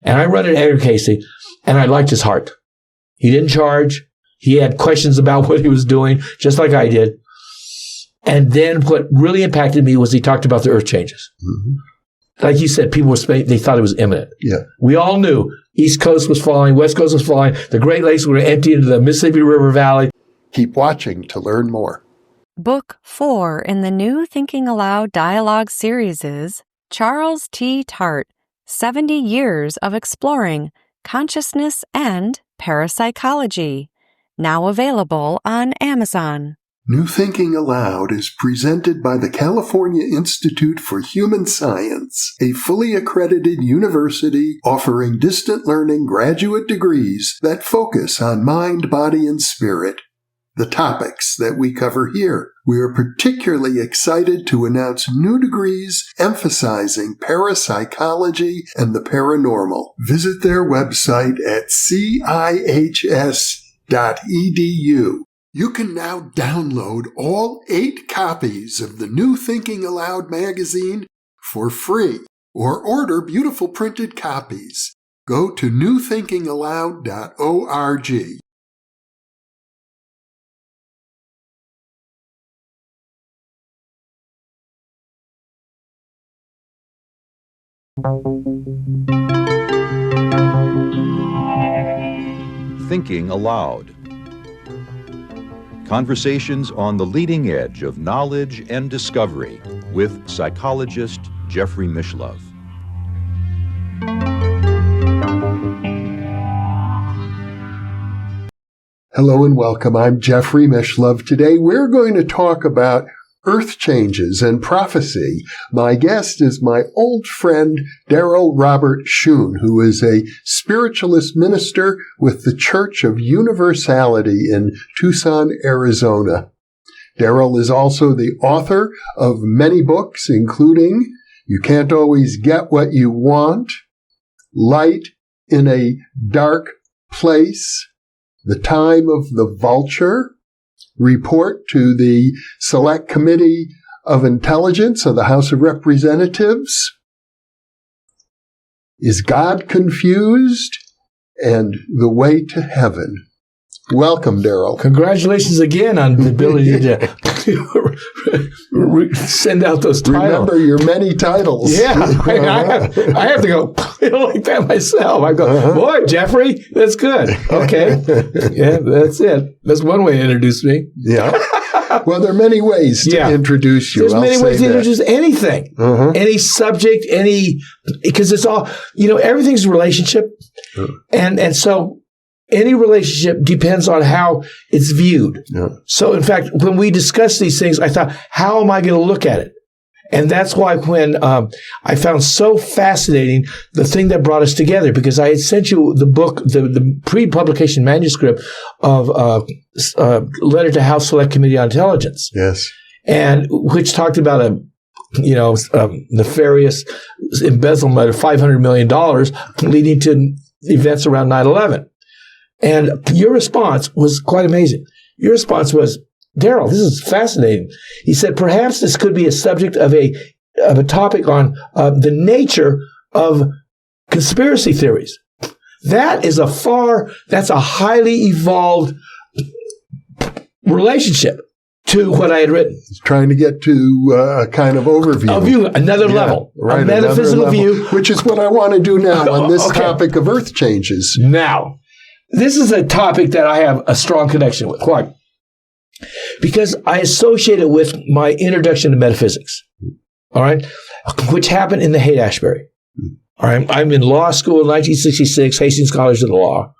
And I run into Edgar Cayce, and I liked his heart. He didn't charge. He had questions about what he was doing, just like I did. And then what really impacted me was he talked about the earth changes. Mm-hmm. Like you said, people they thought it was imminent. Yeah. We all knew East Coast was falling, West Coast was falling, the Great Lakes were going to empty into the Mississippi River Valley. Keep watching to learn more. Book 4 in the new Thinking Aloud dialogue series is Charles T. Tart, 70 Years of Exploring Consciousness and Parapsychology, now available on Amazon. New Thinking Aloud is presented by the California Institute for Human Science, a fully accredited university offering distant learning graduate degrees that focus on mind, body, and spirit. The topics that we cover here. We are particularly excited to announce new degrees emphasizing parapsychology and the paranormal. Visit their website at cihs.edu. You can now download all 8 copies of the New Thinking Aloud magazine for free, or order beautiful printed copies. Go to newthinkingaloud.org. Thinking Aloud. Conversations on the leading edge of knowledge and discovery with psychologist Jeffrey Mishlove. Hello and welcome. I'm Jeffrey Mishlove. Today we're going to talk about earth changes and prophecy. My guest is my old friend, Darryl Robert Schoon, who is a spiritualist minister with the Church of Universality in Tucson, Arizona. Darryl is also the author of many books, including You Can't Always Get What You Want, Light in a Dark Place, The Time of the Vulture, Report to the Select Committee of Intelligence of the House of Representatives, Is God Confused? And The Way to Heaven. Welcome, Darryl. Congratulations again on the ability to send out those titles. Remember your many titles. Yeah, I have to go like that myself. I go, boy, Jeffrey, that's good. Okay. Yeah, that's it. That's one way to introduce me. Yeah. Well, there are many ways to introduce you. There's many ways to introduce anything, any subject, because it's all, everything's a relationship. And so any relationship depends on how it's viewed. Yeah. So, in fact, when we discussed these things, I thought, how am I going to look at it? And that's why when I found so fascinating the thing that brought us together, because I had sent you the book, the pre-publication manuscript of Letter to House Select Committee on Intelligence. Yes. And which talked about a nefarious embezzlement of $500 million leading to events around 9/11. And your response was quite amazing. Your response was, Darryl, this is fascinating. He said, perhaps this could be a subject of a topic on the nature of conspiracy theories. That's a highly evolved relationship to what I had written. Trying to get to a kind of overview. Another level. Right, a metaphysical view. Which is what I want to do now on this topic of earth changes. Now, this is a topic that I have a strong connection with. Why? Because I associate it with my introduction to metaphysics, all right, which happened in the Haight-Ashbury. All right, I'm in law school in 1966, Hastings College of the Law.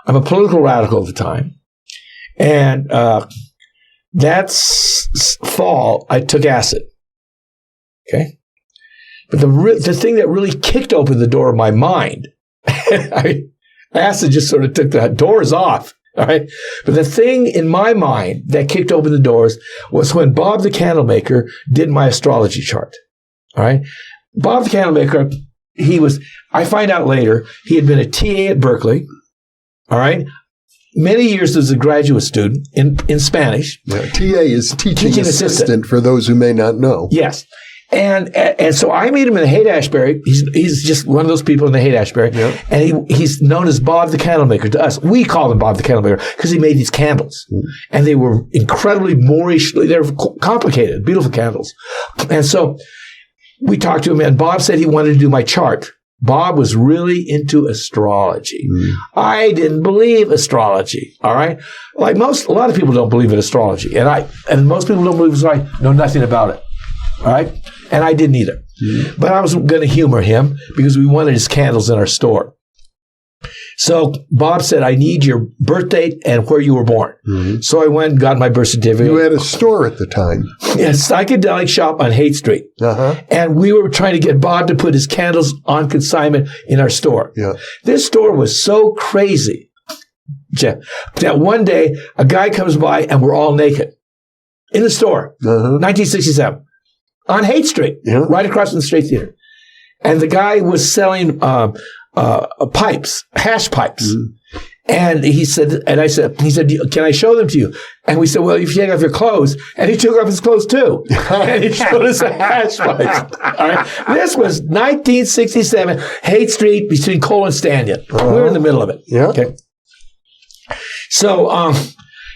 I'm a political radical at the time. And that fall, I took acid, okay? But the thing that really kicked open the door of my mind, acid just sort of took the doors off, all right? But the thing in my mind that kicked open the doors was when Bob the Candlemaker did my astrology chart, all right? Bob the Candlemaker, I find out later, he had been a TA at Berkeley, all right? Many years as a graduate student in Spanish. Yeah, TA is teaching assistant for those who may not know. Yes. And so I meet him in the Haight-Ashbury. He's just one of those people in the Haight-Ashbury. Yeah. And he's known as Bob the Candlemaker to us. We call him Bob the Candlemaker because he made these candles. And they were incredibly Moorish. They're complicated, beautiful candles. And so we talked to him, and Bob said he wanted to do my chart. Bob was really into astrology. I didn't believe astrology, all right? Like a lot of people don't believe in astrology. And most people don't believe astrology, know nothing about it, all right? And I didn't either. But I was going to humor him because we wanted his candles in our store. So Bob said, I need your birth date and where you were born. So I went and got my birth certificate. You had a store at the time. Yes, psychedelic shop on Haight Street. And we were trying to get Bob to put his candles on consignment in our store. This store was so crazy, Jeff, that one day a guy comes by and we're all naked in the store, 1967, on Haight Street, right across from the State Theater. And the guy was selling pipes, hash pipes. And he said, can I show them to you? And we said, well, if you take off your clothes. And he took off his clothes too. And he showed us the hash pipes. All right. This was 1967, Haight Street between Cole and Stanton. We were in the middle of it. Okay. So,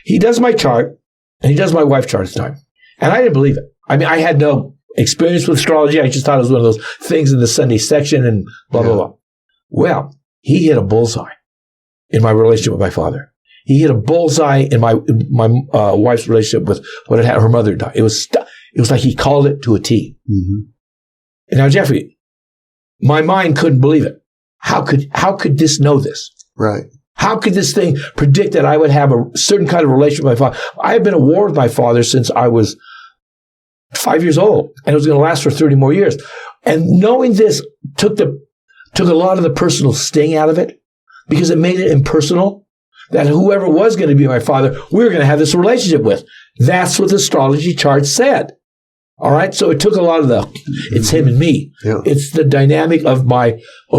he does my chart and he does my wife's chart at the time. And I didn't believe it. I mean, I had no experience with astrology. I just thought it was one of those things in the Sunday section and blah, blah, blah. Well, he hit a bullseye in my relationship with my father. He hit a bullseye in my wife's relationship with what had her mother die. It was like he called it to a T. And now, Jeffrey, my mind couldn't believe it. How could this know this? Right. How could this thing predict that I would have a certain kind of relationship with my father? I had been at war with my father since I was 5 years old, and it was going to last for 30 more years. And knowing this took a lot of the personal sting out of it because it made it impersonal, that whoever was going to be my father, we were going to have this relationship with. That's what the astrology chart said. All right. So it took a lot of it's him and me. It's the dynamic of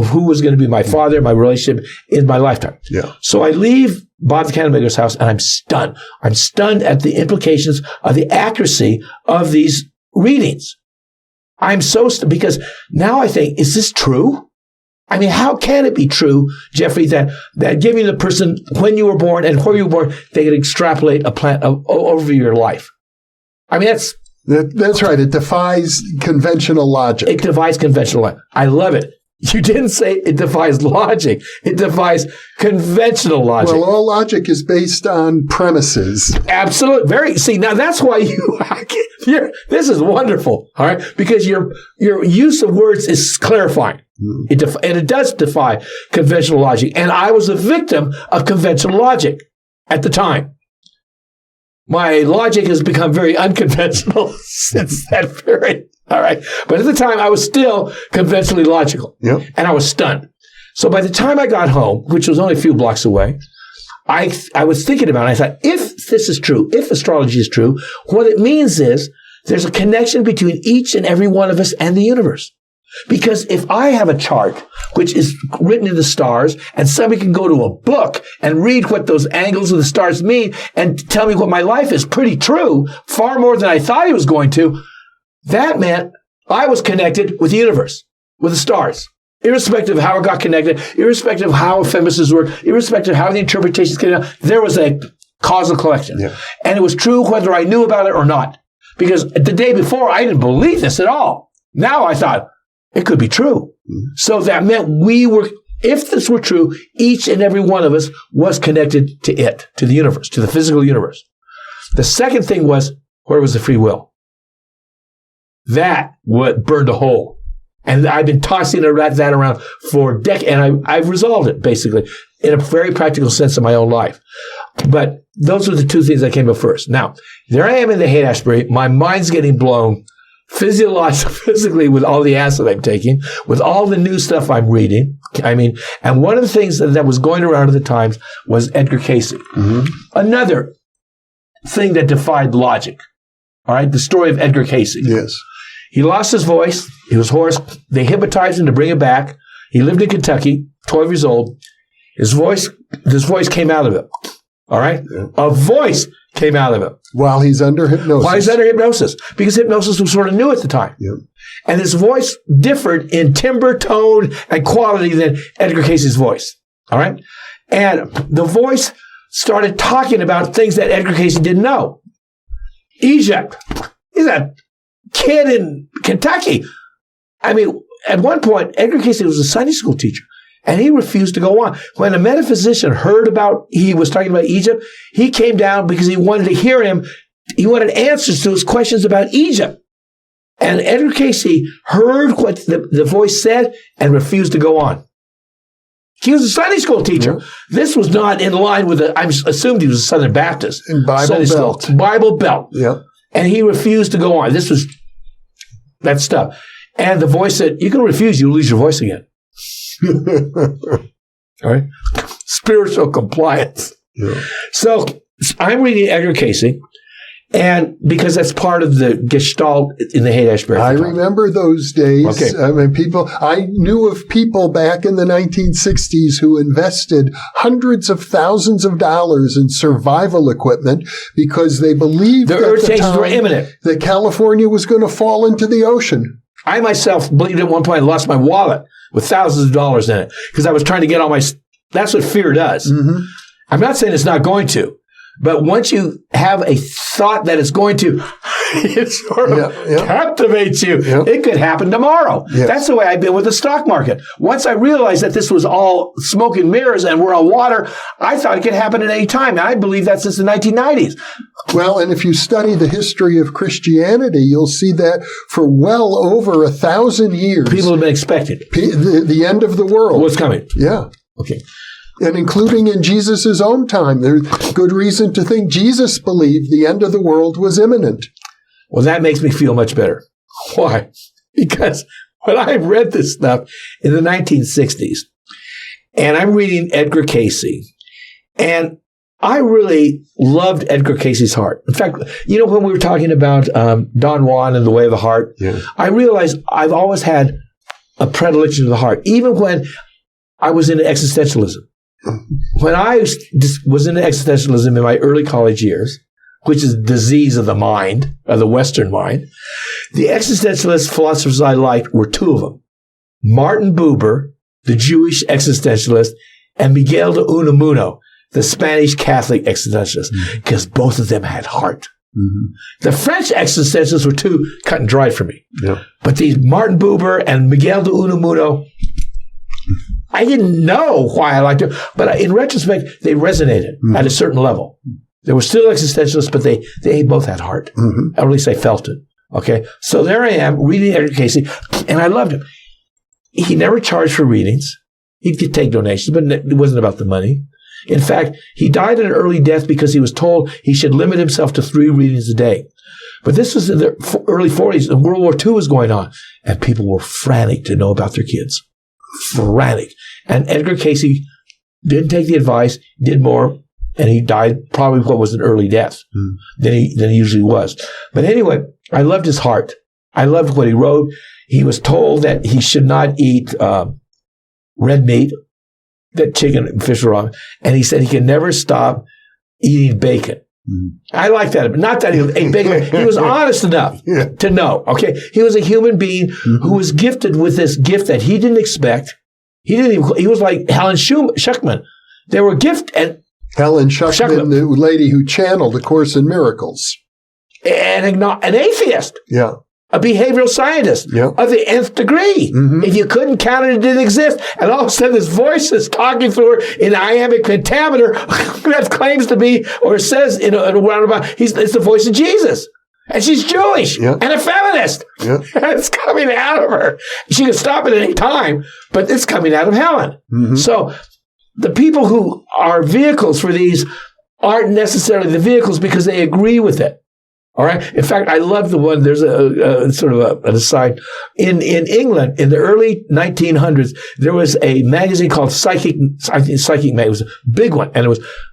who was going to be my father, my relationship in my lifetime. So I leave Bob the Candlemaker's house and I'm stunned. I'm stunned at the implications of the accuracy of these readings. I'm so because now I think, is this true? I mean, how can it be true, Jeffrey, that giving the person when you were born and where you were born, they could extrapolate a plan over your life? I mean, that's right. It defies conventional logic. It defies conventional logic. I love it. You didn't say it defies logic. It defies conventional logic. Well, all logic is based on premises. Absolutely. See, now that's why this is wonderful. All right. Because your use of words is clarifying. And it does defy conventional logic. And I was a victim of conventional logic at the time. My logic has become very unconventional since that period. All right. But at the time, I was still conventionally logical. And I was stunned. So by the time I got home, which was only a few blocks away, I was thinking about it. I thought, if this is true, if astrology is true, what it means is there's a connection between each and every one of us and the universe. Because if I have a chart which is written in the stars and somebody can go to a book and read what those angles of the stars mean and tell me what my life is pretty true, far more than I thought he was going to, that meant I was connected with the universe, with the stars, irrespective of how it got connected, irrespective of how ephemeris worked, irrespective of how the interpretations came out. There was a causal connection. And it was true whether I knew about it or not. Because the day before, I didn't believe this at all. Now I thought, it could be true. So that meant if this were true, each and every one of us was connected to it, to the universe, to the physical universe. The second thing was, where was the free will? That what burned a hole. And I've been tossing that around for decades, and I've resolved it, basically, in a very practical sense in my own life. But those were the two things that came up first. Now, there I am in the Haight-Ashbury. My mind's getting blown physically with all the acid I'm taking, with all the new stuff I'm reading. I mean, and one of the things that was going around at the times was Edgar Cayce. Another thing that defied logic. All right, the story of Edgar Cayce. He lost his voice. He was hoarse. They hypnotized him to bring him back. He lived in Kentucky, 12 years old. His voice came out of it. All right? A voice came out of him. While he's under hypnosis. Why is that hypnosis? Because hypnosis was sort of new at the time. Yep. And his voice differed in timbre, tone, and quality than Edgar Cayce's voice. All right? And the voice started talking about things that Edgar Cayce didn't know. Egypt. He's a kid in Kentucky. I mean, at one point, Edgar Cayce was a Sunday school teacher, and he refused to go on. When a metaphysician heard about, he was talking about Egypt, he came down because he wanted to hear him. He wanted answers to his questions about Egypt. And Edgar Cayce heard what the voice said and refused to go on. He was a Sunday school teacher. Mm-hmm. This was not in line with I assumed he was a Southern Baptist. In Bible Belt. School. Bible Belt. Yep. And he refused to go on. This was that stuff. And the voice said, you can refuse, you'll lose your voice again. All right? Spiritual compliance. Yeah. So I'm reading Edgar Cayce, and because that's part of the Gestalt in the Haight-Ashbury. I remember those days. Okay. I mean, I knew of people back in the 1960s who invested hundreds of thousands of dollars in survival equipment because they believed the earth changes were imminent. That California was going to fall into the ocean. I myself believed at one point I lost my wallet with thousands of dollars in it because I was trying to get all my. That's what fear does. Mm-hmm. I'm not saying it's not going to. But once you have a thought that it's going to, it sort of captivates you. Yep. It could happen tomorrow. Yes. That's the way I've been with the stock market. Once I realized that this was all smoke and mirrors and we're on water, I thought it could happen at any time. And I believe that since the 1990s. Well, and if you study the history of Christianity, you'll see that for well over 1,000 years. People have been expecting. The end of the world. What's coming? Yeah. Okay. And including in Jesus' own time, there's good reason to think Jesus believed the end of the world was imminent. Well, that makes me feel much better. Why? Because when I read this stuff in the 1960s, and I'm reading Edgar Cayce, and I really loved Edgar Cayce's heart. In fact, you know, when we were talking about Don Juan and the Way of the Heart, I realized I've always had a predilection to the heart, even when I was into existentialism. When I was into existentialism in my early college years, which is disease of the mind, of the Western mind, the existentialist philosophers I liked were two of them. Martin Buber, the Jewish existentialist, and Miguel de Unamuno, the Spanish Catholic existentialist, because both of them had heart. Mm-hmm. The French existentialists were too cut and dried for me. Yeah. But these Martin Buber and Miguel de Unamuno, I didn't know why I liked them, but in retrospect, they resonated at a certain level. They were still existentialists, but they both had heart. Mm-hmm. Or at least I felt it. Okay? So there I am, reading Edgar Cayce, and I loved him. He never charged for readings. He could take donations, but it wasn't about the money. In fact, he died an early death because he was told he should limit himself to 3 readings a day. But this was in the early 40s, and World War II was going on, and people were frantic to know about their kids. Frantic. And Edgar Cayce didn't take the advice, did more, and he died probably what was an early death than he usually was. But anyway, I loved his heart. I loved what he wrote. He was told that he should not eat red meat, that chicken and fish were wrong, and he said he could never stop eating bacon. I like that. Not that he ate bacon. He was honest enough to know. Okay, he was a human being who was gifted with this gift that he didn't expect. He was like Helen Schuckman. They were gift and Helen Schuckman, the lady who channeled A Course in Miracles, and an atheist. Yeah. A behavioral scientist of the nth degree. Mm-hmm. If you couldn't count it, it didn't exist. And all of a sudden, this voice is talking through her in iambic pentameter that claims to be, or says in a roundabout, it's the voice of Jesus. And she's Jewish and a feminist. Yeah. And it's coming out of her. She can stop it at any time, but it's coming out of Helen. Mm-hmm. So the people who are vehicles for these aren't necessarily the vehicles because they agree with it. All right. In fact, I love the one. There's a sort of an aside. In England, in the early 1900s, there was a magazine called Psychic Magazine. It was a big one, and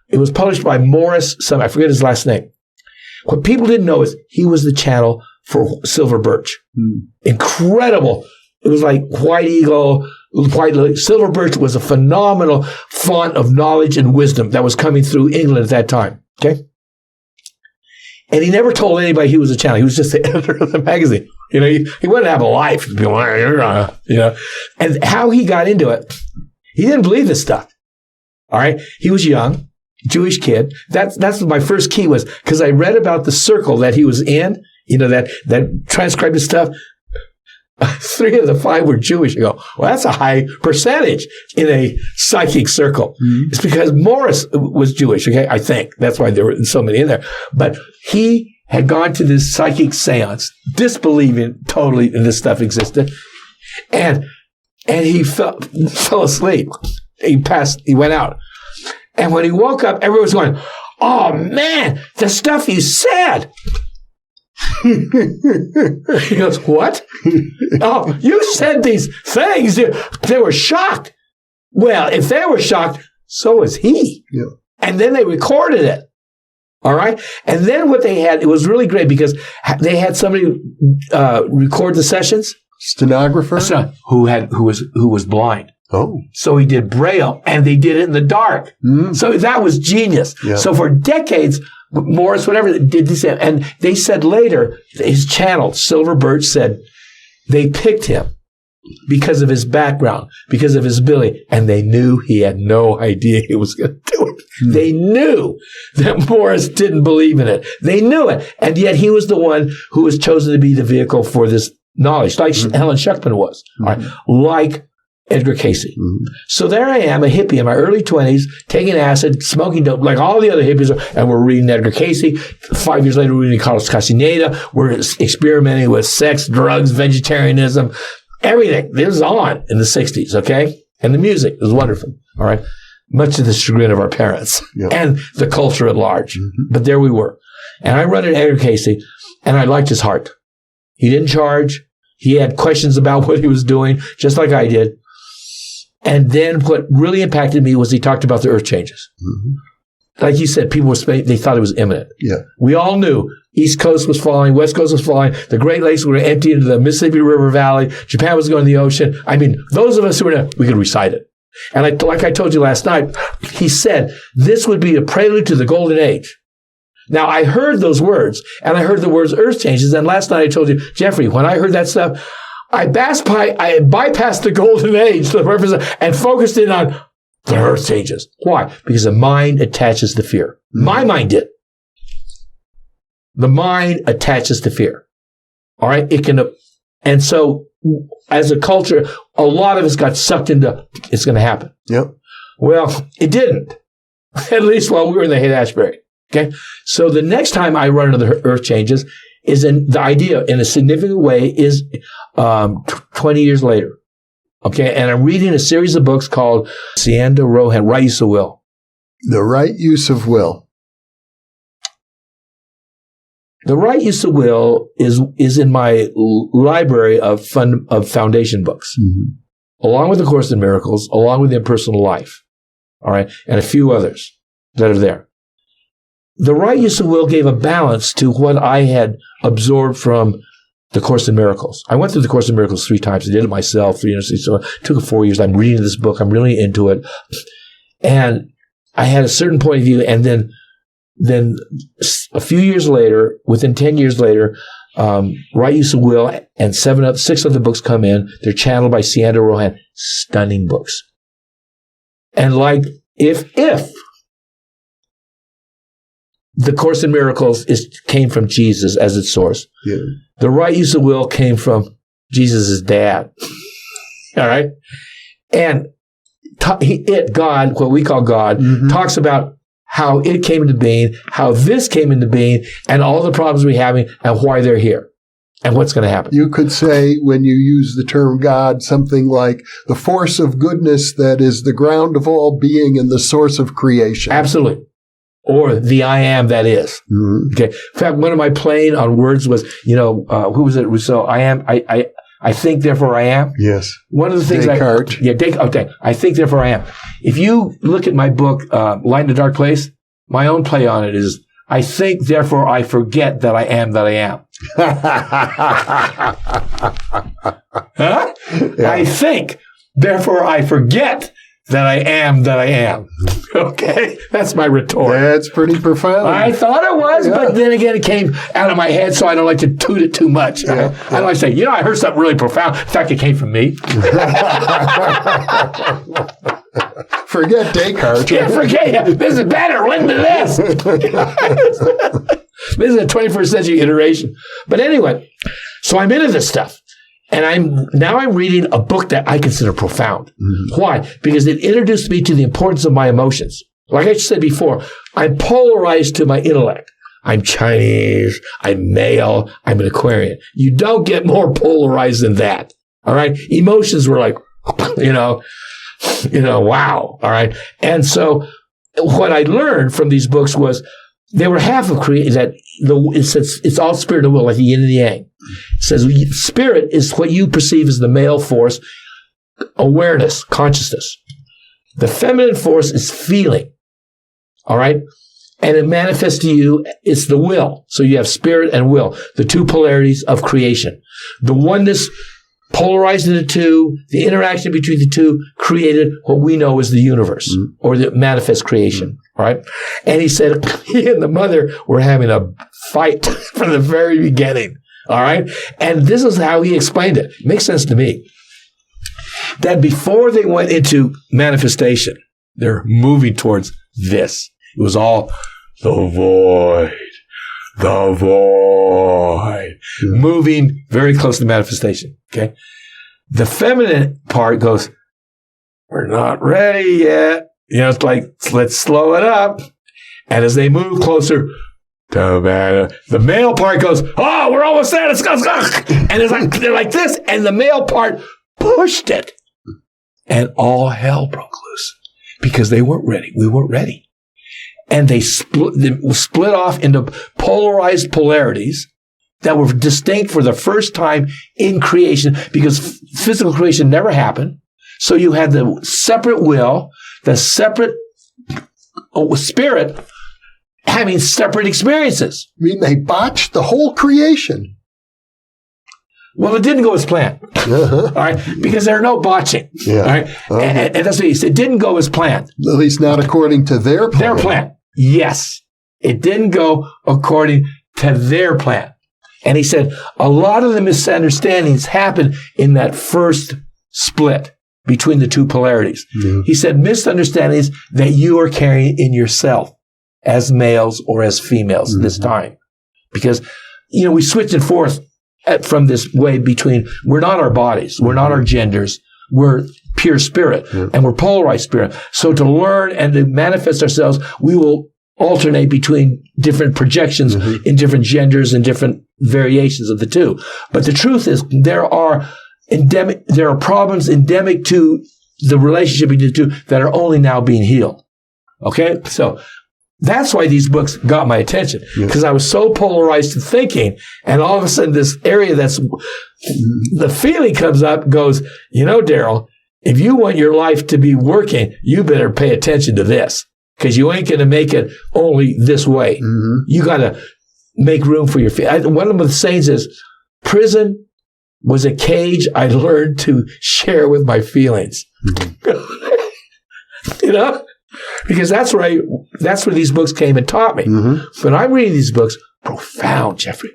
it was published by Morris. I forget his last name. What people didn't know is he was the channel for Silver Birch. Incredible. It was like White Eagle, White Lily. Silver Birch was a phenomenal font of knowledge and wisdom that was coming through England at that time. Okay. And he never told anybody he was a channel. He was just the editor of the magazine. You know, he wouldn't have a life. You know, and how he got into it, he didn't believe this stuff. All right. He was young, Jewish kid. That's what my first key was, because I read about the circle that he was in, you know, that transcribed his stuff. 3 of the 5 were Jewish. You go, well, that's a high percentage in a psychic circle. Mm-hmm. It's because Morris was Jewish, okay? I think. That's why there were so many in there. But he had gone to this psychic seance, disbelieving totally that this stuff existed. And he fell asleep. He went out. And when he woke up, everyone was going, oh, man, the stuff you said. He goes, what? Oh, you said these things. They were shocked. Well, if they were shocked, so was he. Yeah. And then they recorded it. All right. And then what they had, it was really great because they had somebody record the sessions. Stenographer? Who was blind. Oh. So he did Braille, and they did it in the dark. Mm. So that was genius. Yeah. So for decades, Morris, whatever, did this. And they said later, his channel, Silver Birch, said they picked him because of his background, because of his ability, and they knew he had no idea he was going to do it. Mm. They knew that Morris didn't believe in it. They knew it. And yet he was the one who was chosen to be the vehicle for this knowledge, like Helen Schuckman was, right? Like Edgar Cayce. Mm-hmm. So there I am, a hippie in my early 20s, taking acid, smoking dope, like all the other hippies, and we're reading Edgar Cayce. 5 years later, we're reading Carlos Castaneda. We're experimenting with sex, drugs, vegetarianism, everything. This was on in the 60s, okay? And the music was wonderful, all right? Much to the chagrin of our parents and the culture at large. Mm-hmm. But there we were. And I run into Edgar Cayce, and I liked his heart. He didn't charge. He had questions about what he was doing, just like I did. And then what really impacted me was he talked about the earth changes. Mm-hmm. Like you said, people they thought it was imminent. Yeah. We all knew East Coast was falling, West Coast was falling, the Great Lakes were going to empty into the Mississippi River Valley, Japan was going to the ocean. I mean, those of us who were we could recite it. And like I told you last night, he said this would be a prelude to the golden age. Now, I heard those words, and I heard the words earth changes, and last night I told you, Jeffrey, when I heard that stuff, I bypassed the golden age and focused in on the earth changes. Why? Because the mind attaches to fear. Mm-hmm. My mind did. The mind attaches to fear. All right? And so as a culture, a lot of us got sucked into it's going to happen. Yep. Well, it didn't. At least while we were in the Haight-Ashbury. Okay? So the next time I run into the earth changes is the idea in a significant way is 20 years later. Okay. And I'm reading a series of books called Cianda Rohan, Right Use of Will. The Right Use of Will. The Right Use of Will is in my library of foundation books, mm-hmm. along with the Course in Miracles, along with Impersonal Life. All right. And a few others that are there. The Right Use of Will gave a balance to what I had absorbed from the Course in Miracles. I went through the Course in Miracles 3 times. I did it myself. So it took 4 years. I'm reading this book. I'm really into it. And I had a certain point of view. And then a few years later, within 10 years later, Right Use of Will and 6 other books come in. They're channeled by Cianda Rohan. Stunning books. And like, if the Course in Miracles came from Jesus as its source. Yeah. The Right Use of Will came from Jesus' dad. All right? And God, what we call God, mm-hmm. talks about how it came into being, how this came into being, and all the problems we're having, and why they're here, and what's going to happen. You could say, when you use the term God, something like the force of goodness that is the ground of all being and the source of creation. Absolutely. Or the I am that is. Mm-hmm. Okay. In fact, one of my playing on words was, who was it? Rousseau. I think, therefore I am. Yes. One of the things Descartes. I think, therefore I am. If you look at my book, Light in the Dark Place, my own play on it is, I think, therefore I forget that I am that I am. Huh? Yeah. I think, therefore I forget that I am that I am. Okay? That's my retort. That's pretty profound. I thought it was, but then again, it came out of my head, so I don't like to toot it too much. I don't like to say, I heard something really profound. In fact, it came from me. Forget Descartes. Yeah, forget it. This is better. Listen to this. This is a 21st century iteration. But anyway, so I'm into this stuff. And I'm reading a book that I consider profound. Mm-hmm. Why? Because it introduced me to the importance of my emotions. Like I said before, I'm polarized to my intellect. I'm Chinese, I'm male, I'm an Aquarian. You don't get more polarized than that. All right? Emotions were like, wow. All right? And so what I learned from these books was they were half of that it says it's all spirit and will, like the yin and the yang. It says spirit is what you perceive as the male force, awareness, consciousness. The feminine force is feeling. All right? And it manifests to you, it's the will. So you have spirit and will, the two polarities of creation. The oneness polarized into two, the interaction between the two created what we know as the universe or the manifest creation. Right? And he said he and the mother were having a fight from the very beginning. All right? And this is how he explained it. It makes sense to me. That before they went into manifestation, they're moving towards this. It was all the void. Moving very close to manifestation. Okay? The feminine part goes, we're not ready yet. It's like, let's slow it up. And as they move closer, the male part goes, oh, we're almost there. Let's go. And it's like, they're like this. And the male part pushed it. And all hell broke loose because they weren't ready. We weren't ready. And they split off into polarized polarities that were distinct for the first time in creation because physical creation never happened. So you had the separate will, the separate spirit having separate experiences. I mean, they botched the whole creation. Well, it didn't go as planned. All right? Because there are no botching. Yeah. All right? And that's what he said. It didn't go as planned. At least not according to their plan. Their plan. Yes. It didn't go according to their plan. And he said a lot of the misunderstandings happened in that first split between the two polarities. Mm-hmm. He said misunderstandings that you are carrying in yourself as males or as females this time. Because, we switch and forth from this way between, we're not our bodies, we're not our genders, we're pure spirit, and we're polarized spirit. So to learn and to manifest ourselves, we will alternate between different projections in different genders and different variations of the two. But the truth is, there are problems endemic to the relationship between the two that are only now being healed. Okay? So that's why these books got my attention, because I was so polarized to thinking, and all of a sudden this area the feeling comes up, goes, Darryl, if you want your life to be working, you better pay attention to this, because you ain't going to make it only this way. You got to make room for your feelings. One of the sayings is, prison was a cage I learned to share with my feelings. Because that's where these books came and taught me. But I'm reading these books, profound, Jeffrey,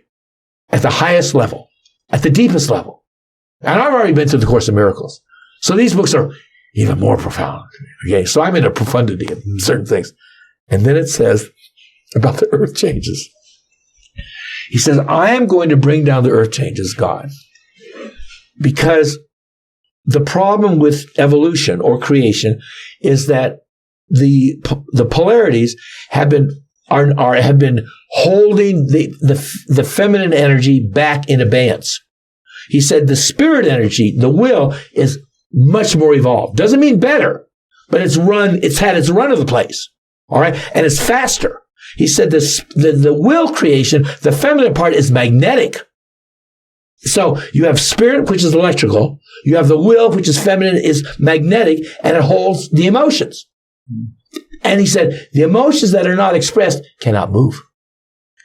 at the highest level, at the deepest level. And I've already been through the Course in Miracles. So these books are even more profound. Okay, so I'm in a profundity of certain things. And then it says about the earth changes. He says, I am going to bring down the earth changes, God, because the problem with evolution or creation is that the polarities have been holding the feminine energy back in abeyance. He said the spirit energy, the will, is much more evolved. Doesn't mean better, but it's had its run of the place. All right, and it's faster. He said the will creation, the feminine part, is magnetic. So you have spirit, which is electrical. You have the will, which is feminine, is magnetic, and it holds the emotions. And he said, the emotions that are not expressed cannot move.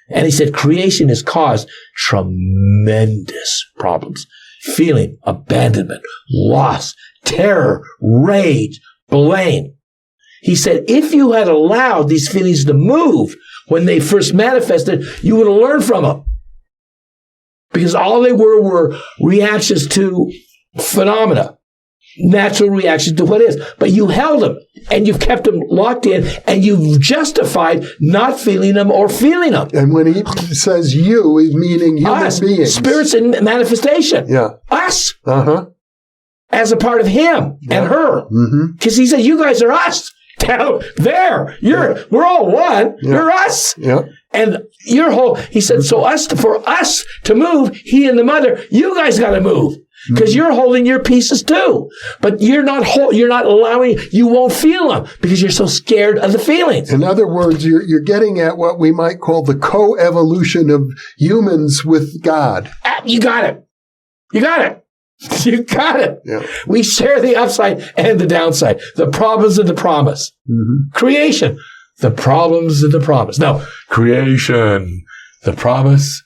And he said, creation has caused tremendous problems. Feeling, abandonment, loss, terror, rage, blame. He said, if you had allowed these feelings to move when they first manifested, you would have learned from them. Because all they were reactions to phenomena, natural reactions to what is. But you held them, and you've kept them locked in, and you've justified not feeling them or feeling them. And when he says you, he's meaning human beings. Spirits in manifestation. Yeah. Us. Uh-huh. As a part of him and her. Because he said, you guys are us. Down there. We're all one. Yeah. You're us. Yeah. And your whole, he said, so for us to move, he and the mother, you guys got to move. Because you're holding your pieces too. But you're not allowing, you won't feel them because you're so scared of the feelings. In other words, you're getting at what we might call the co-evolution of humans with God. You got it. You got it. You got it. Yeah. We share the upside and the downside, the problems and the promise. Creation, the problems and the promise. No, creation, the promise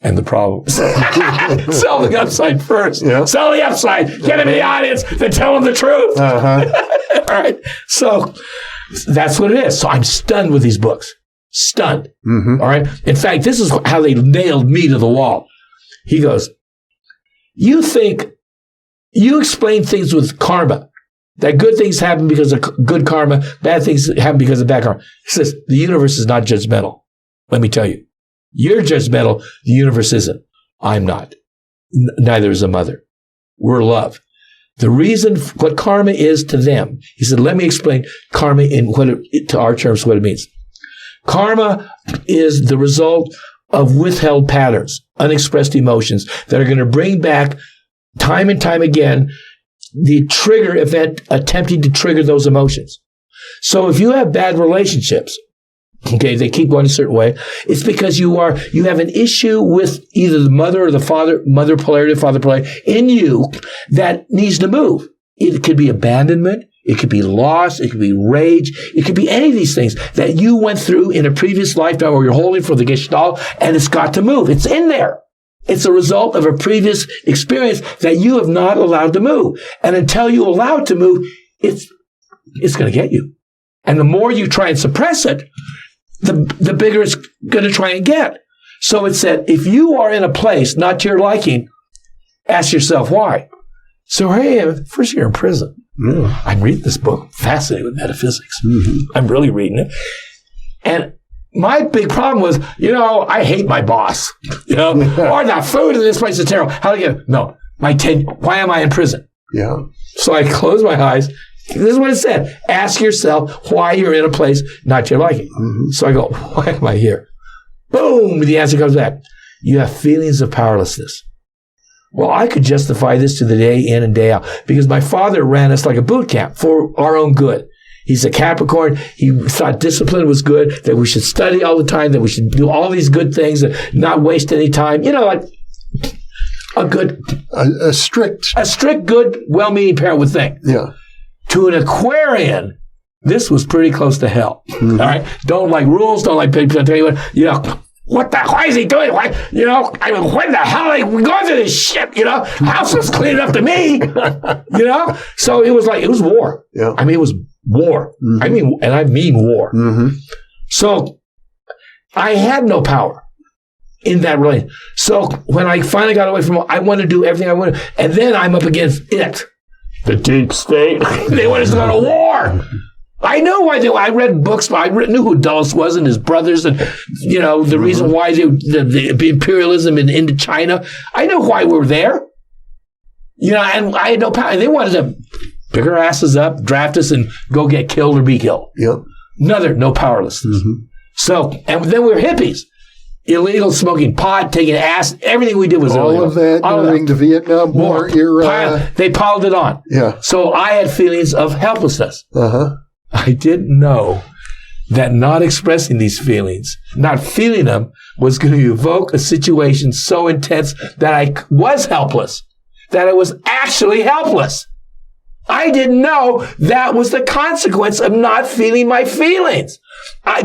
and the problems. Sell the upside first. Yeah. Sell the upside. Get them in the audience. Then tell them the truth. All right. So that's what it is. So I'm stunned with these books. Stunned. All right. In fact, this is how they nailed me to the wall. He goes, you think you explain things with karma, that good things happen because of good karma, bad things happen because of bad karma. He says, the universe is not judgmental. Let me tell you. You're judgmental. The universe isn't. I'm not. Neither is a mother. We're love. The reason what karma is to them, he said, let me explain karma in to our terms, what it means. Karma is the result of withheld patterns, unexpressed emotions that are going to bring back time and time again the trigger event attempting to trigger those emotions. So if you have bad relationships, okay, they keep going a certain way, it's because you have an issue with either the mother or the father, mother polarity, father polarity in you that needs to move. It could be abandonment. It could be loss. It could be rage. It could be any of these things that you went through in a previous lifetime or you're holding for the Gestalt, and it's got to move. It's in there. It's a result of a previous experience that you have not allowed to move. And until you allow it to move, it's going to get you. And the more you try and suppress it, the bigger it's going to try and get. So it said, if you are in a place not to your liking, ask yourself why. So hey, first year in prison. I'm reading this book, fascinated with metaphysics. I'm really reading it. And my big problem was, I hate my boss, or the food in this place is terrible. How do I get, no, why am I in prison? Yeah. So I closed my eyes. This is what it said. Ask yourself why you're in a place not to your liking. So I go, why am I here? Boom, the answer comes back. You have feelings of powerlessness. Well, I could justify this to the day in and day out because my father ran us like a boot camp for our own good. He's a Capricorn. He thought discipline was good, that we should study all the time, that we should do all these good things and not waste any time. Like a strict, good, well-meaning parent would think. Yeah. To an Aquarian, this was pretty close to hell. All right. Don't like rules. Don't like people. Tell you what. What the? Why is he doing? Why? When the hell are we going through this shit? House was clean up to me. So it was war. Yeah. I mean, it was war. I mean war. So I had no power in that relation. So when I finally got away from it, I wanted to do everything I wanted. And then I'm up against it. The deep state. They want us to go to war. I know why I read books, but I knew who Dulles was and his brothers and, the reason why the imperialism in Indochina. I know why we're there. And I had no power. And they wanted to pick our asses up, draft us, and go get killed or be killed. Yep. No powerlessness. So, and then we were hippies. Illegal, smoking pot, taking acid, everything we did was illegal. All of that during the Vietnam War era. They piled it on. Yeah. So I had feelings of helplessness. I didn't know that not expressing these feelings, not feeling them, was going to evoke a situation so intense that I was helpless, that I was actually helpless. I didn't know that was the consequence of not feeling my feelings.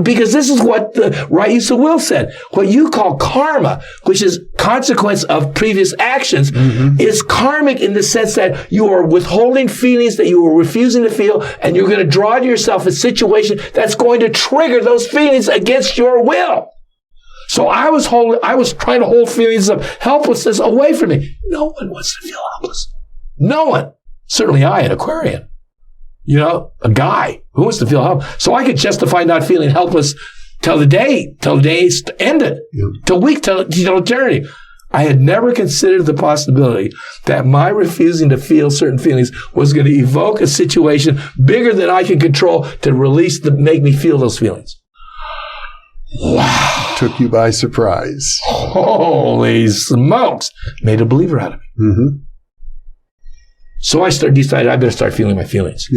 Because this is what the right use of will said. What you call karma, which is consequence of previous actions, is karmic in the sense that you are withholding feelings that you were refusing to feel, and you're going to draw to yourself a situation that's going to trigger those feelings against your will. So I was trying to hold feelings of helplessness away from me. No one wants to feel helpless. No one. Certainly I, an Aquarian. A guy who wants to feel helpless. So I could justify not feeling helpless till the day ended, till eternity. I had never considered the possibility that my refusing to feel certain feelings was going to evoke a situation bigger than I can control to make me feel those feelings. Wow. Took you by surprise. Holy smokes. Made a believer out of me. So I decided I better start feeling my feelings.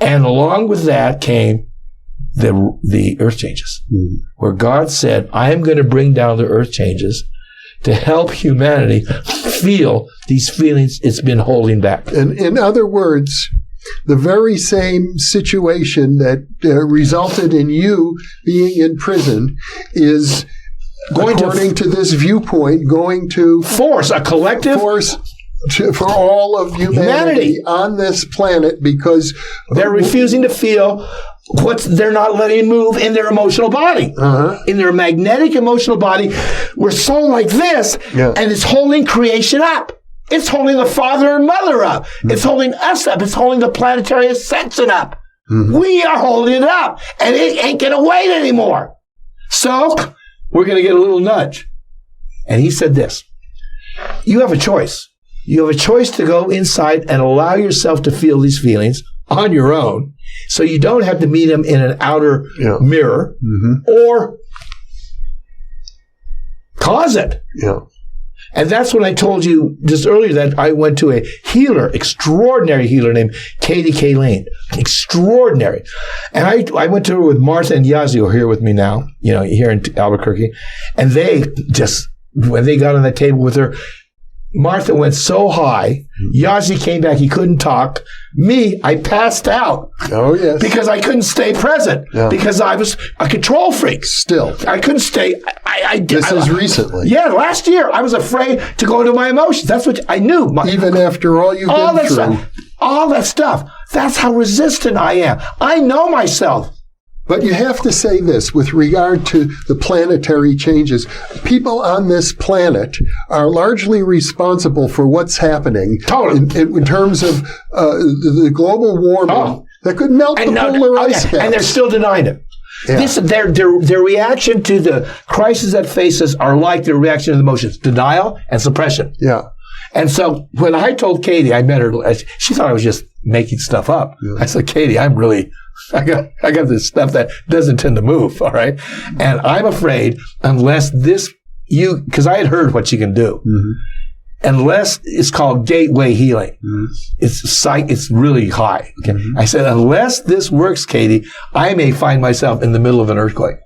And along with that came the earth changes, where God said, I am going to bring down the earth changes to help humanity feel these feelings it's been holding back. And in other words, the very same situation that resulted in you being in prison is, according to this viewpoint, going to force a collective force for all of humanity on this planet, because they're refusing to feel they're not letting move in their emotional body. In their magnetic emotional body, we're so like this, and it's holding creation up. It's holding the father and mother up. It's holding us up. It's holding the planetary ascension up. We are holding it up, and it ain't going to wait anymore. So we're going to get a little nudge. And he said this, you have a choice. You have a choice to go inside and allow yourself to feel these feelings on your own, so you don't have to meet them in an outer mirror, or cause it. And that's when I told you just earlier that I went to a healer, extraordinary healer named Katie K. Lane. Extraordinary. And I went to her with Martha and Yazzie, who are here with me now, here in Albuquerque. And they just, when they got on that table with her, Martha went so high. Yazzie came back. He couldn't talk. Me, I passed out. Oh, yes. Because I couldn't stay present. Because I was a control freak. Still. I couldn't stay. This is recently. Yeah, last year. I was afraid to go into my emotions. That's what I knew. Even after all you've been through. All that stuff. That's how resistant I am. I know myself. But you have to say this with regard to the planetary changes. People on this planet are largely responsible for what's happening in terms of the global warming that could melt the polar ice caps. And they're still denying it. Their reaction to the crises that face us are like their reaction to the emotions, denial and suppression. And so when I told Katie, I met her, she thought I was just making stuff up. I said, Katie, I got this stuff that doesn't tend to move, all right? And I'm afraid unless because I had heard what you can do, unless it's called gateway healing, it's really high. Okay? I said, unless this works, Katie, I may find myself in the middle of an earthquake.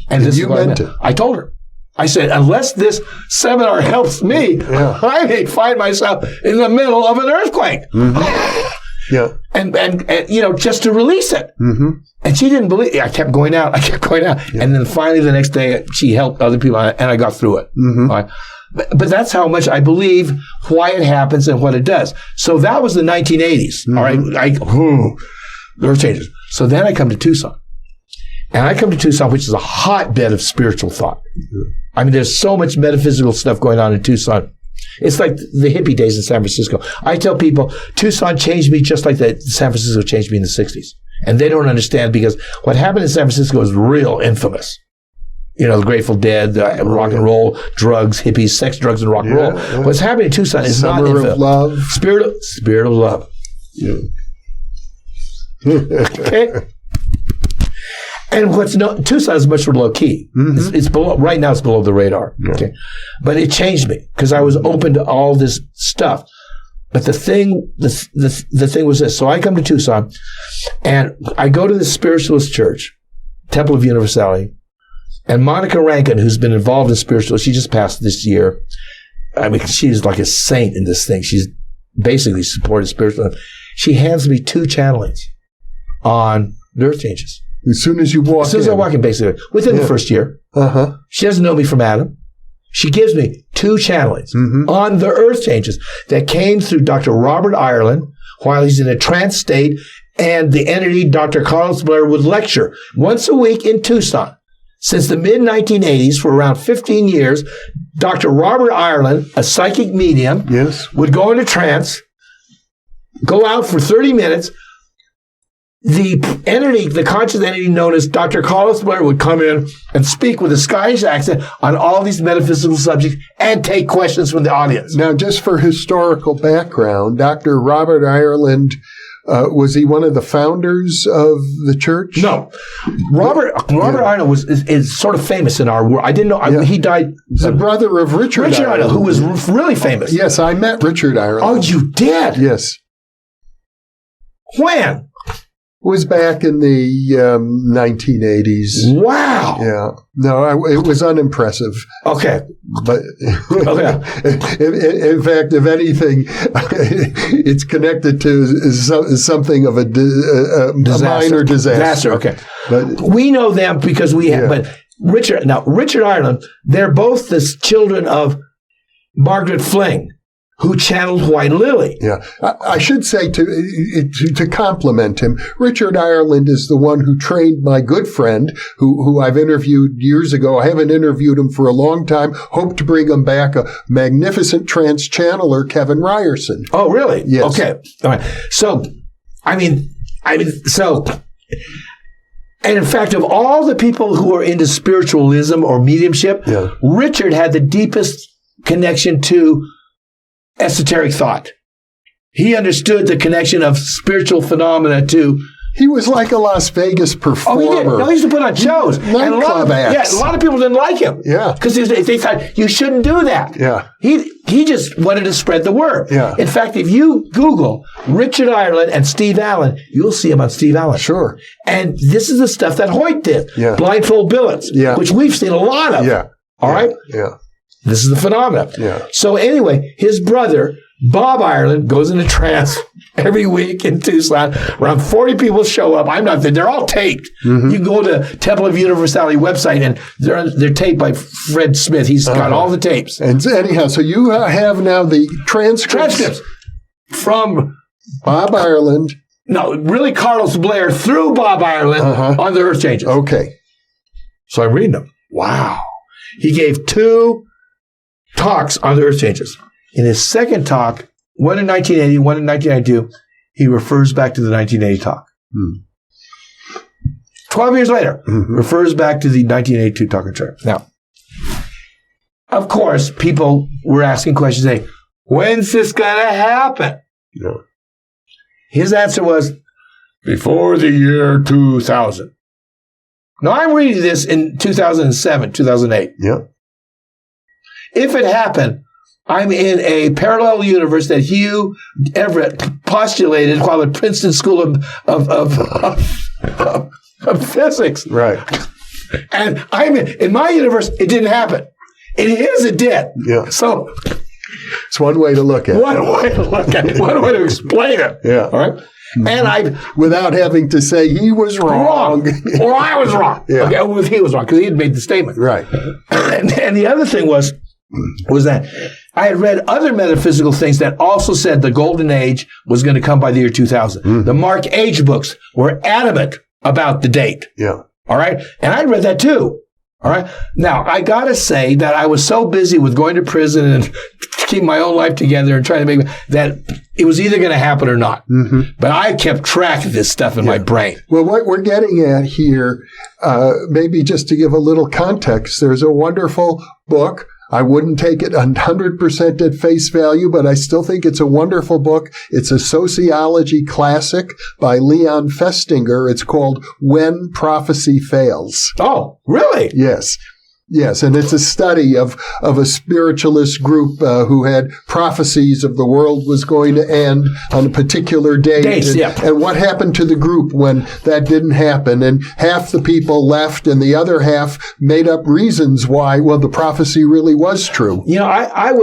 And this you meant it. I told her. I said, unless this seminar helps me, I may find myself in the middle of an earthquake. And just to release it. And she didn't believe it. I kept going out. And then finally the next day, she helped other people, and I got through it. But that's how much I believe why it happens and what it does. So that was the 1980s. All right. There were changes. So then I come to Tucson. And I come to Tucson, which is a hotbed of spiritual thought. I mean, there's so much metaphysical stuff going on in Tucson. It's like the hippie days in San Francisco. I tell people, Tucson changed me just like that San Francisco changed me in the 60s. And they don't understand, because what happened in San Francisco is real infamous. The Grateful Dead, rock and roll, drugs, hippies, sex, drugs, and rock and roll. What's happening in Tucson is not infamous. Summer of love. Spirit of love. Okay? And Tucson is much more low key. It's below, right now it's below the radar. Okay. But it changed me because I was open to all this stuff. But the thing was this. So I come to Tucson and I go to the spiritualist church, Temple of Universality, and Monica Rankin, who's been involved in spiritual, she just passed this year. I mean, she's like a saint in this thing. She's basically supported spiritual. She hands me 2 channelings on the earth changes. As soon as you walk in. As soon as I walk in, basically. Within the first year. Uh-huh. She doesn't know me from Adam. She gives me 2 channelings on the earth changes that came through Dr. Robert Ireland while he's in a trance state, and the entity Dr. Carlos Blair would lecture once a week in Tucson. Since the mid-1980s, for around 15 years, Dr. Robert Ireland, a psychic medium, would go into trance, go out for 30 minutes. The entity, the conscious entity known as Dr. Carlos Blair, would come in and speak with a Scottish accent on all these metaphysical subjects and take questions from the audience. Now, just for historical background, Dr. Robert Ireland, was he one of the founders of the church? No. Robert Ireland is sort of famous in our world. I didn't know. He died. He's the brother of Richard Ireland, who was really famous. Yes, I met Richard Ireland. Oh, you did? Yes. When? Was back in the 1980s. Wow. Yeah. No, it was unimpressive. Okay. But in fact, if anything, it's connected to something of a minor disaster. Okay. But we know them because we have. But Richard Ireland, they're both the children of Margaret Fling, who channeled White Lily. Yeah. I should say to compliment him, Richard Ireland is the one who trained my good friend, who I've interviewed years ago. I haven't interviewed him for a long time. Hope to bring him back, a magnificent trance channeler, Kevin Ryerson. Oh, really? Yes. Okay. All right. So, and in fact, of all the people who are into spiritualism or mediumship, Richard had the deepest connection to esoteric thought. He understood the connection of spiritual phenomena to... He was like a Las Vegas performer. Oh, he did. No, he used to put on shows. Nightclub acts. Yeah, a lot of people didn't like him. Yeah. Because they thought, you shouldn't do that. Yeah. He just wanted to spread the word. Yeah. In fact, if you Google Richard Ireland and Steve Allen, you'll see him on Steve Allen. Sure. And this is the stuff that Hoyt did. Yeah. Blindfold billets. Yeah. Which we've seen a lot of. Yeah. All right? Yeah. This is the phenomenon. Yeah. So anyway, his brother, Bob Ireland, goes into trance every week in Tucson. Around 40 people show up. I'm not there. They're all taped. You can go to Temple of Universality website, and they're taped by Fred Smith. He's got all the tapes. And anyhow, so you have now the transcripts from Bob Ireland. No, really Carlos Blair through Bob Ireland on the earth changes. Okay. So I'm reading them. Wow. He gave 2 talks on the earth changes. In his second talk, one in 1980, one in 1992, he refers back to the 1980 talk. 12 years later, refers back to the 1982 talk on chart. Now, of course, people were asking questions saying, when's this going to happen? Yeah. His answer was, before the year 2000. Now, I'm reading this in 2007, 2008. Yeah. If it happened, I'm in a parallel universe that Hugh Everett postulated while at Princeton School of Physics. Right. And I'm in my universe, it didn't happen. In his, it did. Yeah. So it's one way to look at it. One way to look at it. One way to explain it. Yeah. All right. And without having to say he was wrong. Or I was wrong. Yeah. Okay, well, he was wrong because he had made the statement. Right. And the other thing was that I had read other metaphysical things that also said the golden age was going to come by the year 2000. The Mark Age books were adamant about the date. Yeah. All right. And I'd read that too. All right. Now, I got to say that I was so busy with going to prison and keeping my own life together and trying to make that it was either going to happen or not. But I kept track of this stuff in my brain. Well, what we're getting at here, maybe just to give a little context, there's a wonderful book. I wouldn't take it 100% at face value, but I still think it's a wonderful book. It's a sociology classic by Leon Festinger. It's called When Prophecy Fails. Oh, really? Yes. Yes, and it's a study of a spiritualist group who had prophecies of the world was going to end on a particular date. And what happened to the group when that didn't happen? And half the people left and the other half made up reasons why, well, the prophecy really was true. You know, I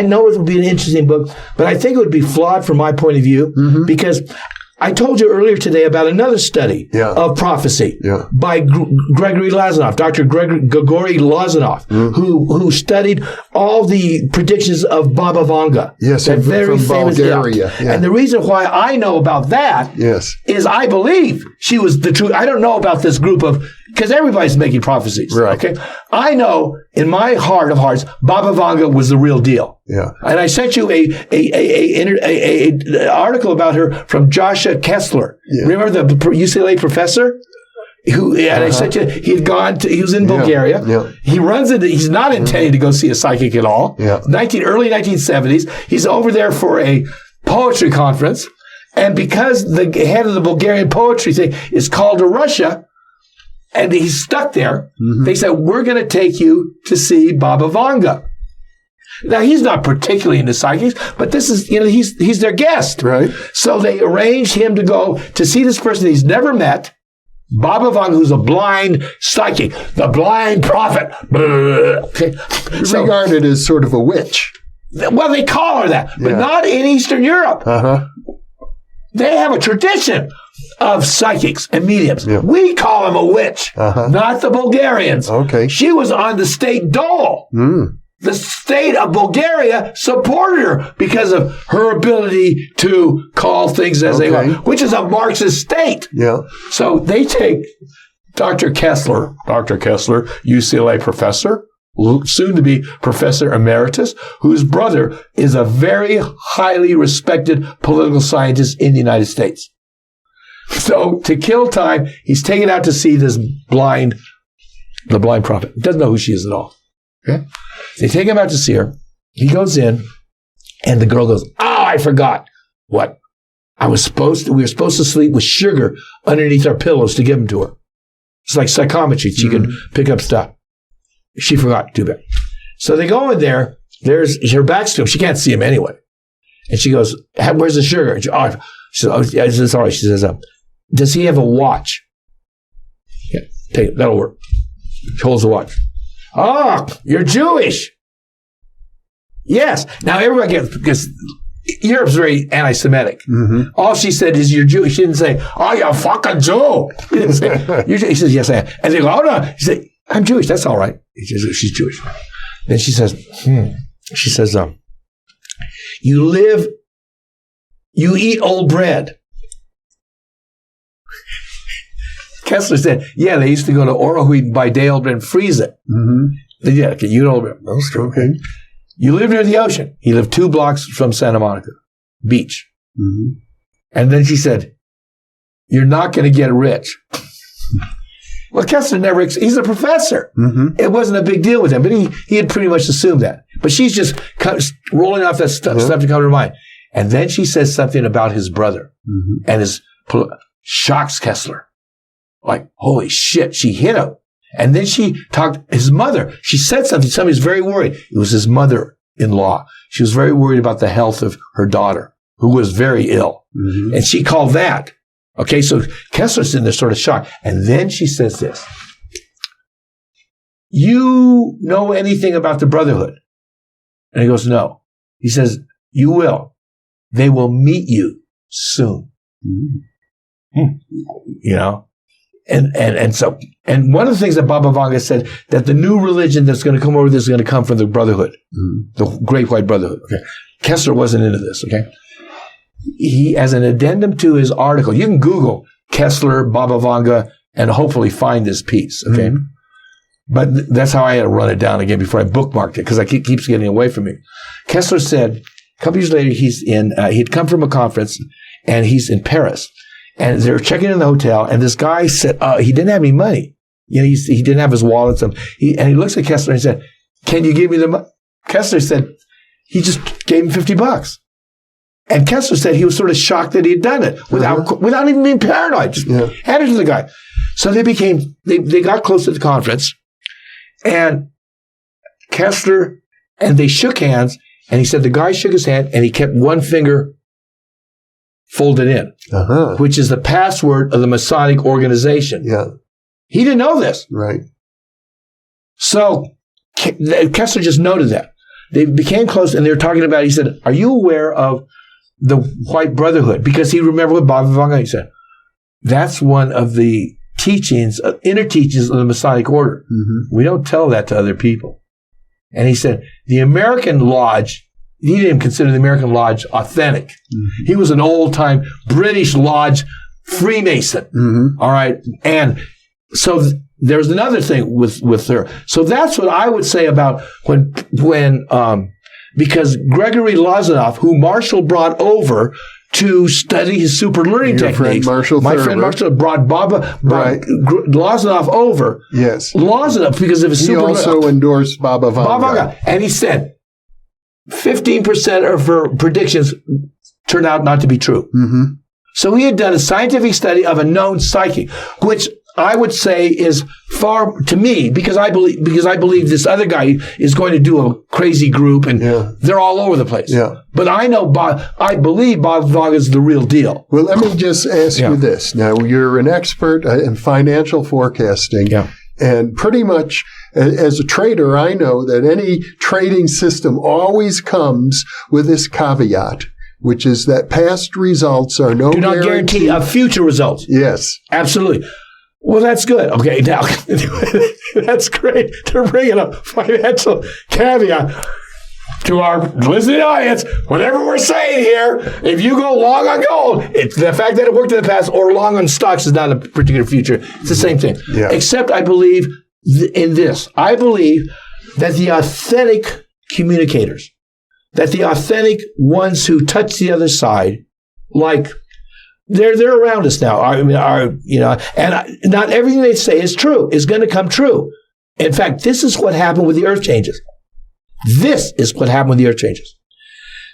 know it would be an interesting book, but I think it would be flawed from my point of view because I told you earlier today about another study of prophecy by Gregory Lazanoff, Dr. Gregory Lazanoff, who studied all the predictions of Baba Vanga. Yes, that very famous Bulgaria. Yeah. And the reason why I know about that is I believe she was the true. I don't know about this group because everybody's making prophecies. Right. Okay. I know in my heart of hearts, Baba Vanga was the real deal. Yeah. And I sent you a article about her from Joshua Kessler. Yeah. Remember the UCLA professor? And I sent you, he was in Bulgaria. Yeah. He runs into, he's not intending to go see a psychic at all. Yeah. Early 1970s. He's over there for a poetry conference. And because the head of the Bulgarian poetry thing is called to Russia, and he's stuck there, they said, we're going to take you to see Baba Vanga. Now, he's not particularly into psychics, but this is, he's their guest. Right. So they arranged him to go to see this person he's never met, Baba Vanga, who's a blind psychic, the blind prophet. Okay. Regarded as sort of a witch. Well, they call her that, but not in Eastern Europe. They have a tradition of psychics and mediums. Yeah. We call them a witch, not the Bulgarians. Okay. She was on the state dole. The state of Bulgaria supported her because of her ability to call things as they are, which is a Marxist state. Yeah. So they take Dr. Kessler, UCLA professor, soon to be Professor Emeritus, whose brother is a very highly respected political scientist in the United States. So to kill time, he's taken out to see the blind prophet. He doesn't know who she is at all. Okay? They take him out to see her. He goes in, and the girl goes, "Oh, I forgot. What? We were supposed to sleep with sugar underneath our pillows to give them to her. It's like psychometry. She can pick up stuff. She forgot to do that. So they go in there. There's her back's to him. She can't see him anyway. And she goes, "Where's the sugar?" And she says, "Oh, yeah, it's all right." She says, "Does he have a watch?" "Yeah, take it. That'll work." She holds the watch. "Oh, you're Jewish." "Yes." Now everybody gets, because Europe's very anti-Semitic. All she said is, "You're Jewish." She didn't say, "Oh, you're a fucking Jew." She didn't say, "You're Jewish." He says, "Yes, I am." And they go, "Oh, no." She said, "I'm Jewish. That's all right." He says, "She's Jewish." Then she says, She says, you eat old bread." Kessler said, "Yeah, they used to go to Orohuid and buy day old bread and freeze it." Yeah, okay, you eat old bread. That's true. Okay. "You live near the ocean." He lived 2 blocks from Santa Monica Beach. And then she said, "You're not going to get rich." Well, Kessler he's a professor. It wasn't a big deal with him, but he had pretty much assumed that. But she's just rolling off that stuff to come to her mind. And then she says something about his brother and shocks Kessler. Like, holy shit, she hit him. And then she talked his mother. She said something. Somebody's very worried. It was his mother-in-law. She was very worried about the health of her daughter, who was very ill. And she called that. Okay, so Kessler's in this sort of shock. And then she says this. "You know anything about the Brotherhood?" And he goes, "No." He says, "You will. They will meet you soon." You know? And one of the things that Baba Vanga said, that the new religion that's going to come over this is going to come from the Brotherhood, the Great White Brotherhood. Okay. Kessler wasn't into this. Okay. He, as an addendum to his article, you can Google Kessler, Baba Vanga, and hopefully find this piece. Okay. But that's how I had to run it down again before I bookmarked it, because it keeps getting away from me. Kessler said, a couple years later, he'd come from a conference, and he's in Paris. And they were checking in the hotel, and this guy said, he didn't have any money. You know, he didn't have his wallet. And he looks at Kessler and he said, "Can you give me the money?" Kessler said, he just gave him $50. And Kessler said he was sort of shocked that he had done it without even being paranoid. Just handed it to the guy. So they got close to the conference, And Kessler, and they shook hands, and he said the guy shook his hand, and he kept one finger folded in, which is the password of the Masonic organization. Yeah. He didn't know this. Right. So Kessler just noted that. They became close, and they were talking about, he said, are you aware of the White Brotherhood? Because he remembered what Bob Vanga, he said, that's one of the teachings, inner teachings of the Masonic order. Mm-hmm. We don't tell that to other people. And he said, the American Lodge, he didn't even consider the American Lodge authentic. Mm-hmm. He was an old-time British Lodge Freemason. Mm-hmm. All right. And so there's another thing with her. So that's what I would say about when because Gregory Lozanoff, who Marshall brought over to study his super learning techniques. My friend Marshall brought Lozanoff over. Yes. Lozanoff, because of his super learning. He also endorsed Baba Vanga. And he said 15% of her predictions turned out not to be true. Mm-hmm. So he had done a scientific study of a known psychic, which I would say is far, to me, because I believe this other guy is going to do a crazy group, and they're all over the place. Yeah. But I believe Bob Vanga is the real deal. Well, let me just ask you this. Now, you're an expert in financial forecasting. Yeah. And pretty much as a trader, I know that any trading system always comes with this caveat, which is that past results are no do not guarantee of future results. Yes. Absolutely. Well, that's good. Okay, now, that's great to bring in a financial caveat to our listening audience. Whatever we're saying here, if you go long on gold, it's the fact that it worked in the past, or long on stocks is not a particular future. It's the same thing. Yeah. Except I believe in this. I believe that the authentic communicators, that the authentic ones who touch the other side, like they're around us now. I mean, and not everything they say is true, is going to come true. In fact, this is what happened with the earth changes. This is what happened with the earth changes.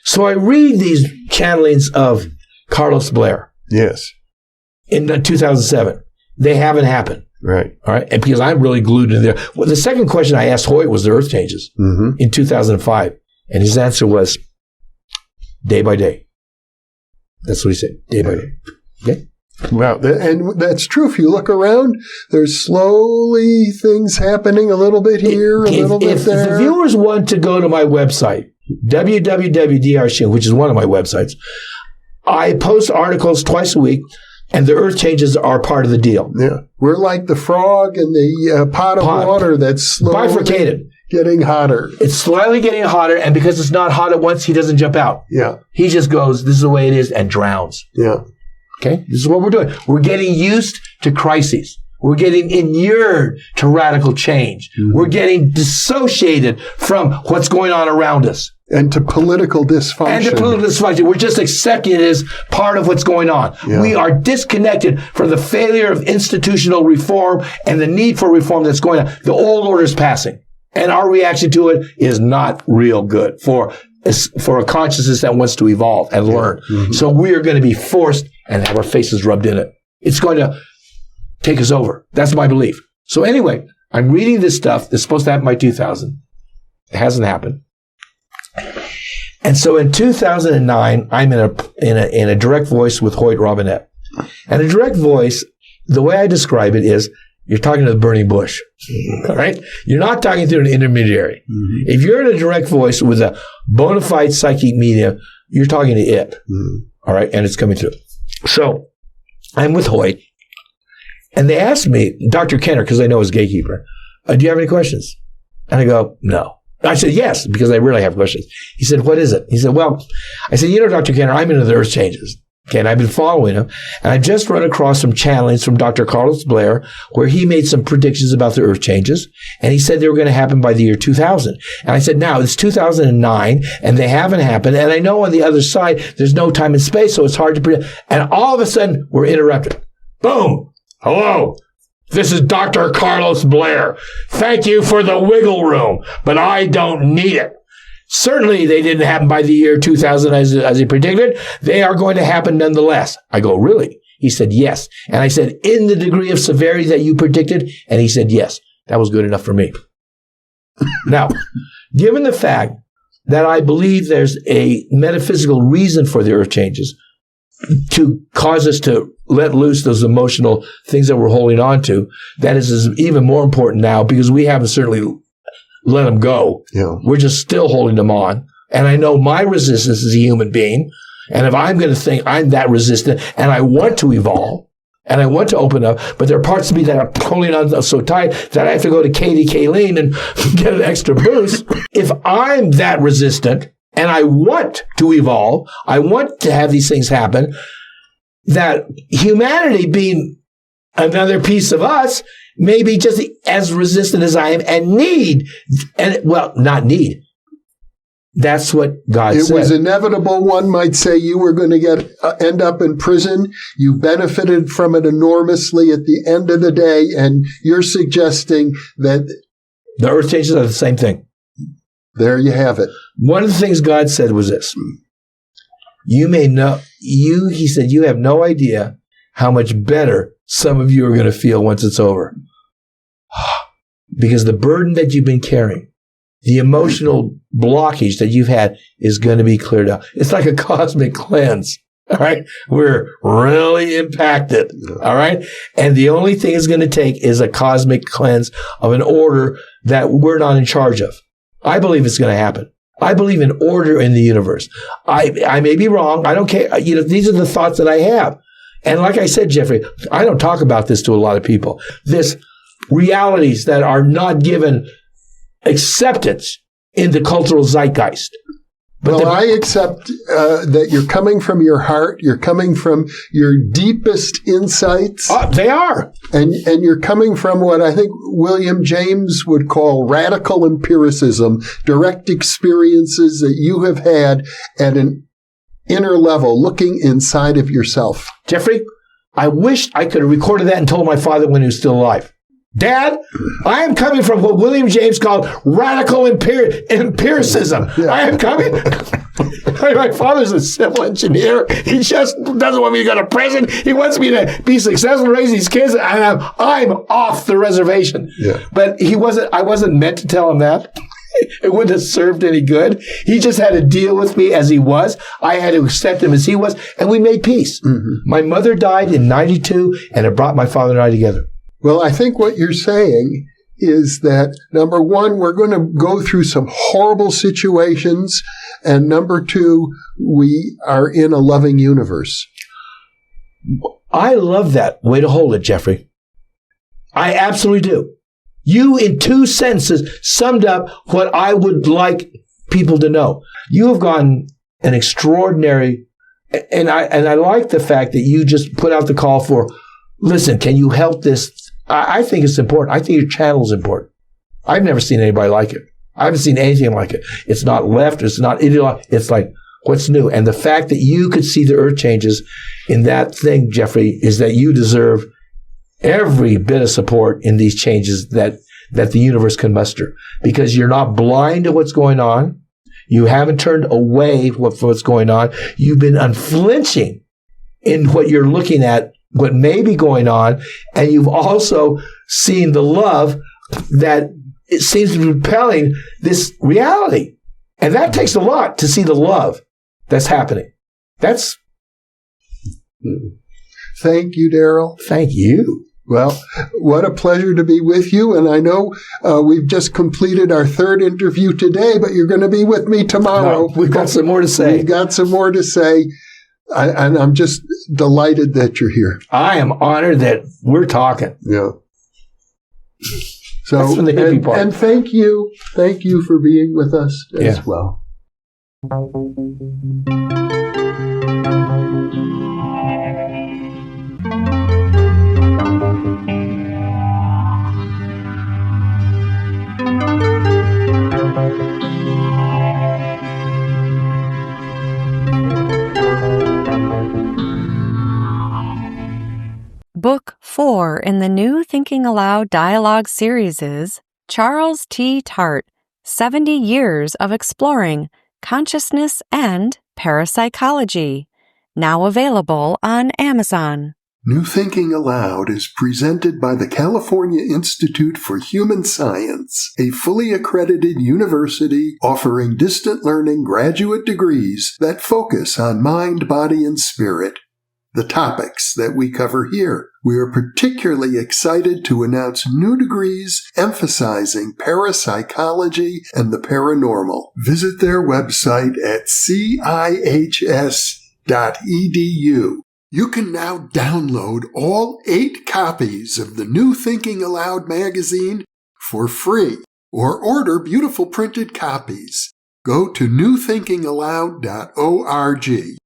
So I read these channelings of Carlos Blair. Yes. In 2007. They haven't happened. Right. All right. And because I'm really glued in there. Well, the second question I asked Hoyt was the earth changes in 2005. And his answer was day by day. That's what he said, day by day. Okay? Wow. And that's true. If you look around, there's slowly things happening a little bit here, a little bit there. If the viewers want to go to my website, www.drshun, which is one of my websites, I post articles twice a week, and the earth changes are part of the deal. Yeah. We're like the frog in the pot of water that's slowly bifurcated. Getting hotter. It's slightly getting hotter, and because it's not hot at once, he doesn't jump out. Yeah. He just goes, this is the way it is, and drowns. Yeah. Okay? This is what we're doing. We're getting used to crises. We're getting inured to radical change. Mm-hmm. We're getting dissociated from what's going on around us. And to political dysfunction. We're just accepting it as part of what's going on. Yeah. We are disconnected from the failure of institutional reform and the need for reform that's going on. The old order is passing. And our reaction to it is not real good for a consciousness that wants to evolve and learn. Mm-hmm. So we are going to be forced and have our faces rubbed in it. It's going to take us over. That's my belief. So anyway, I'm reading this stuff that's supposed to happen by 2000. It hasn't happened. And so in 2009, I'm in a direct voice with Hoyt Robinette. And a direct voice, the way I describe it is, you're talking to the burning bush, all right? You're not talking to an intermediary. Mm-hmm. If you're in a direct voice with a bona fide psychic medium, you're talking to it, all right? And it's coming through. So I'm with Hoyt, and they asked me, Dr. Kenner, because I know his gatekeeper, do you have any questions? And I go, no. I said, yes, because I really have questions. He said, what is it? He said, well, I said, Dr. Kenner, I'm into the earth changes. Okay, and I've been following him, and I've just run across some channelings from Dr. Carlos Blair, where he made some predictions about the earth changes, and he said they were going to happen by the year 2000. And I said, now, it's 2009, and they haven't happened, and I know on the other side, there's no time and space, so it's hard to predict. And all of a sudden, we're interrupted. Boom! Hello! This is Dr. Carlos Blair. Thank you for the wiggle room, but I don't need it. Certainly, they didn't happen by the year 2000 as he predicted. They are going to happen nonetheless. I go, really? He said, yes. And I said, in the degree of severity that you predicted? And he said, yes. That was good enough for me. Now, given the fact that I believe there's a metaphysical reason for the earth changes to cause us to let loose those emotional things that we're holding on to, that is even more important now because we haven't certainly let them go. Yeah. We're just still holding them on. And I know my resistance as a human being. And if I'm going to think I'm that resistant and I want to evolve and I want to open up, but there are parts of me that are holding on so tight that I have to go to Katie Kayleen and get an extra boost. If I'm that resistant and I want to evolve, I want to have these things happen, that humanity being another piece of us may be just as resistant as I am not need. That's what God said. It was inevitable. One might say you were going to end up in prison. You benefited from it enormously at the end of the day, and you're suggesting that the earth changes are the same thing. There you have it. One of the things God said was this. He said, you have no idea how much better some of you are going to feel once it's over. Because the burden that you've been carrying, the emotional blockage that you've had is going to be cleared out. It's like a cosmic cleanse. All right. We're really impacted. All right. And the only thing it's going to take is a cosmic cleanse of an order that we're not in charge of. I believe it's going to happen. I believe in order in the universe. I may be wrong. I don't care. These are the thoughts that I have. And like I said, Jeffrey, I don't talk about this to a lot of people. This realities that are not given acceptance in the cultural zeitgeist. But I accept that you're coming from your heart. You're coming from your deepest insights. They are. And you're coming from what I think William James would call radical empiricism, direct experiences that you have had at an inner level, looking inside of yourself. Jeffrey, I wish I could have recorded that and told my father when he was still alive. Dad, I am coming from what William James called radical empiricism. Yeah. I am coming. My father's a civil engineer. He just doesn't want me to go to prison. He wants me to be successful, raise these kids, and I'm off the reservation. Yeah. But I wasn't meant to tell him that. It wouldn't have served any good. He just had to deal with me as he was. I had to accept him as he was, and we made peace. Mm-hmm. My mother died in 92, and it brought my father and I together. Well, I think what you're saying is that, number one, we're going to go through some horrible situations, and number two, we are in a loving universe. I love that way to hold it, Jeffrey. I absolutely do. You, in 2 sentences, summed up what I would like people to know. You have gotten an extraordinary, and I like the fact that you just put out the call for, listen, can you help this? I think it's important. I think your channel is important. I've never seen anybody like it. I haven't seen anything like it. It's not left. It's not ideological. It's like, what's new? And the fact that you could see the earth changes in that thing, Jeffrey, is that you deserve every bit of support in these changes that the universe can muster. Because you're not blind to what's going on. You haven't turned away from what's going on. You've been unflinching in what you're looking at, what may be going on, and you've also seen the love that it seems to be repelling this reality. And that takes a lot to see the love that's happening. Thank you, Darryl. Thank you. Well, what a pleasure to be with you. And I know we've just completed our 3rd interview today, but you're going to be with me tomorrow. No, we've got some more to say. And I'm just delighted that you're here. I am honored that we're talking. Yeah. So, that's from the hippie part. And thank you for being with us as well. Book 4 in the new Thinking Aloud dialogue series is Charles T. Tart, 70 Years of Exploring Consciousness and Parapsychology, now available on Amazon. New Thinking Aloud is presented by the California Institute for Human Science, a fully accredited university offering distant learning graduate degrees that focus on mind, body, and spirit. The topics that we cover here. We are particularly excited to announce new degrees emphasizing parapsychology and the paranormal. Visit their website at cihs.edu. You can now download all 8 copies of the New Thinking Aloud magazine for free, or order beautiful printed copies. Go to newthinkingaloud.org.